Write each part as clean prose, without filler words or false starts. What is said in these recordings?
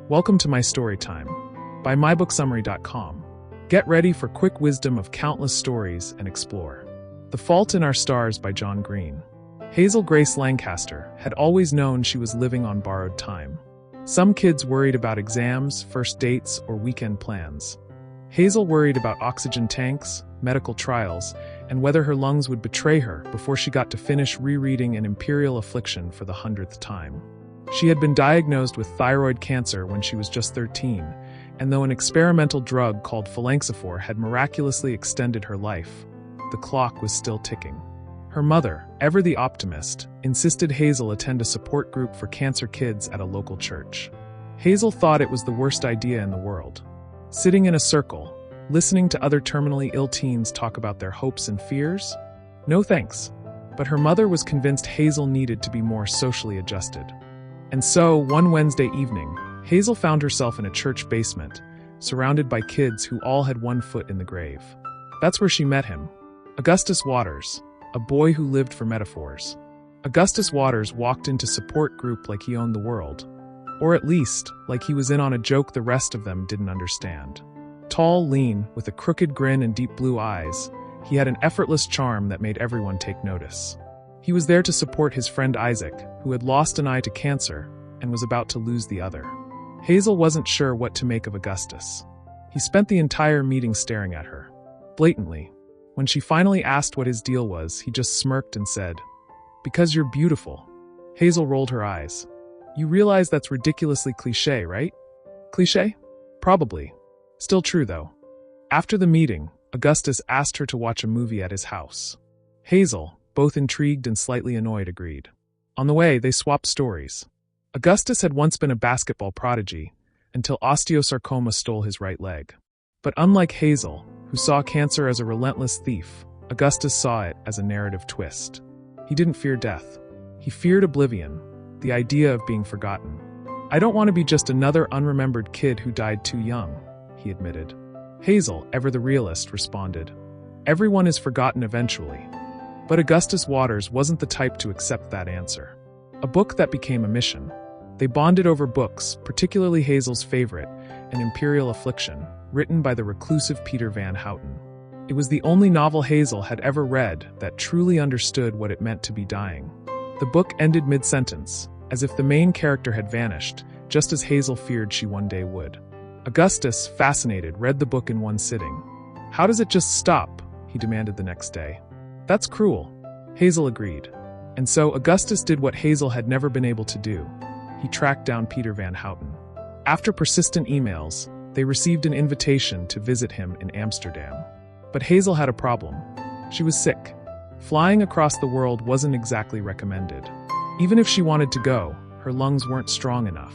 Welcome to my story time by mybooksummary.com. Get ready for quick wisdom of countless stories and explore. The Fault in Our Stars by John Green. Hazel Grace Lancaster had always known she was living on borrowed time. Some kids worried about exams, first dates, or weekend plans. Hazel worried about oxygen tanks, medical trials, and whether her lungs would betray her before she got to finish rereading An Imperial Affliction for the 100th time. She had been diagnosed with thyroid cancer when she was just 13, and though an experimental drug called phalanxaphore had miraculously extended her life, the clock was still ticking. Her mother, ever the optimist, insisted Hazel attend a support group for cancer kids at a local church. Hazel thought it was the worst idea in the world. Sitting in a circle, listening to other terminally ill teens talk about their hopes and fears? No thanks. But her mother was convinced Hazel needed to be more socially adjusted. And so, one Wednesday evening, Hazel found herself in a church basement, surrounded by kids who all had one foot in the grave. That's where she met him, Augustus Waters, a boy who lived for metaphors. Augustus Waters walked into support group like he owned the world, or at least, like he was in on a joke the rest of them didn't understand. Tall, lean, with a crooked grin and deep blue eyes, he had an effortless charm that made everyone take notice. He was there to support his friend Isaac, who had lost an eye to cancer and was about to lose the other. Hazel wasn't sure what to make of Augustus. He spent the entire meeting staring at her, blatantly. When she finally asked what his deal was, he just smirked and said, "Because you're beautiful." Hazel rolled her eyes. "You realize that's ridiculously cliché, right?" "Cliché? Probably. Still true, though." After the meeting, Augustus asked her to watch a movie at his house. Hazel, both intrigued and slightly annoyed, agreed. On the way, they swapped stories. Augustus had once been a basketball prodigy, until osteosarcoma stole his right leg. But unlike Hazel, who saw cancer as a relentless thief, Augustus saw it as a narrative twist. He didn't fear death. He feared oblivion, the idea of being forgotten. "I don't want to be just another unremembered kid who died too young," he admitted. Hazel, ever the realist, responded, "Everyone is forgotten eventually." But Augustus Waters wasn't the type to accept that answer. A book that became a mission. They bonded over books, particularly Hazel's favorite, An Imperial Affliction, written by the reclusive Peter Van Houten. It was the only novel Hazel had ever read that truly understood what it meant to be dying. The book ended mid-sentence, as if the main character had vanished, just as Hazel feared she one day would. Augustus, fascinated, read the book in one sitting. "How does it just stop?" he demanded the next day. "That's cruel," Hazel agreed. And so Augustus did what Hazel had never been able to do. He tracked down Peter Van Houten. After persistent emails, they received an invitation to visit him in Amsterdam. But Hazel had a problem. She was sick. Flying across the world wasn't exactly recommended. Even if she wanted to go, her lungs weren't strong enough.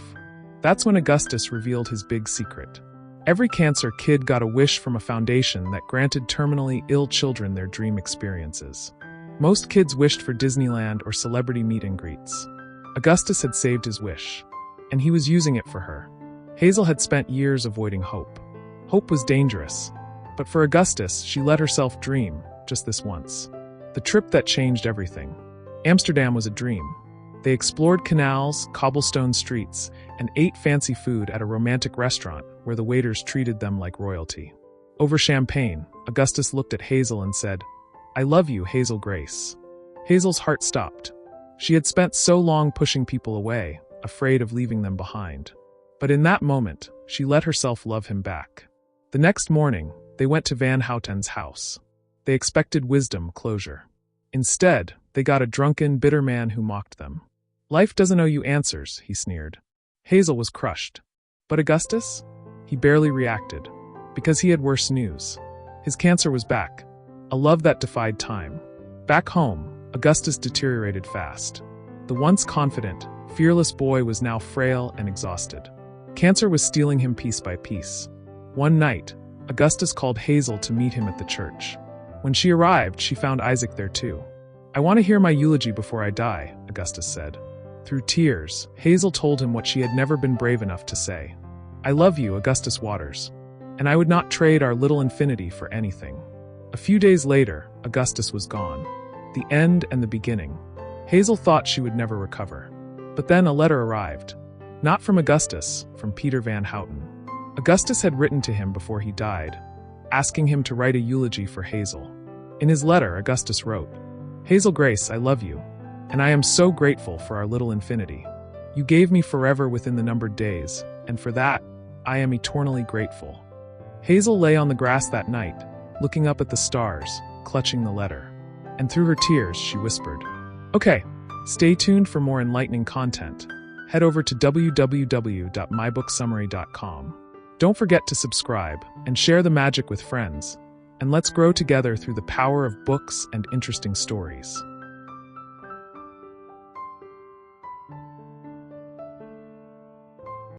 That's when Augustus revealed his big secret. Every cancer kid got a wish from a foundation that granted terminally ill children their dream experiences. Most kids wished for Disneyland or celebrity meet and greets. Augustus had saved his wish, and he was using it for her. Hazel had spent years avoiding hope. Hope was dangerous, but for Augustus, she let herself dream, just this once. The trip that changed everything. Amsterdam was a dream. They explored canals, cobblestone streets, and ate fancy food at a romantic restaurant where the waiters treated them like royalty. Over champagne, Augustus looked at Hazel and said, "I love you, Hazel Grace." Hazel's heart stopped. She had spent so long pushing people away, afraid of leaving them behind. But in that moment, she let herself love him back. The next morning, they went to Van Houten's house. They expected wisdom, closure. Instead, they got a drunken, bitter man who mocked them. "Life doesn't owe you answers," he sneered. Hazel was crushed. But Augustus? He barely reacted, because he had worse news. His cancer was back, a love that defied time. Back home, Augustus deteriorated fast. The once confident, fearless boy was now frail and exhausted. Cancer was stealing him piece by piece. One night, Augustus called Hazel to meet him at the church. When she arrived, she found Isaac there too. "I want to hear my eulogy before I die," Augustus said. Through tears, Hazel told him what she had never been brave enough to say. "I love you, Augustus Waters, and I would not trade our little infinity for anything." A few days later, Augustus was gone. The end and the beginning. Hazel thought she would never recover. But then a letter arrived. Not from Augustus, from Peter Van Houten. Augustus had written to him before he died, asking him to write a eulogy for Hazel. In his letter, Augustus wrote, "Hazel Grace, I love you, and I am so grateful for our little infinity. You gave me forever within the numbered days, and for that, I am eternally grateful." Hazel lay on the grass that night, looking up at the stars, clutching the letter. And through her tears, she whispered, "Okay, stay tuned for more enlightening content. Head over to www.mybooksummary.com. Don't forget to subscribe and share the magic with friends, and let's grow together through the power of books and interesting stories.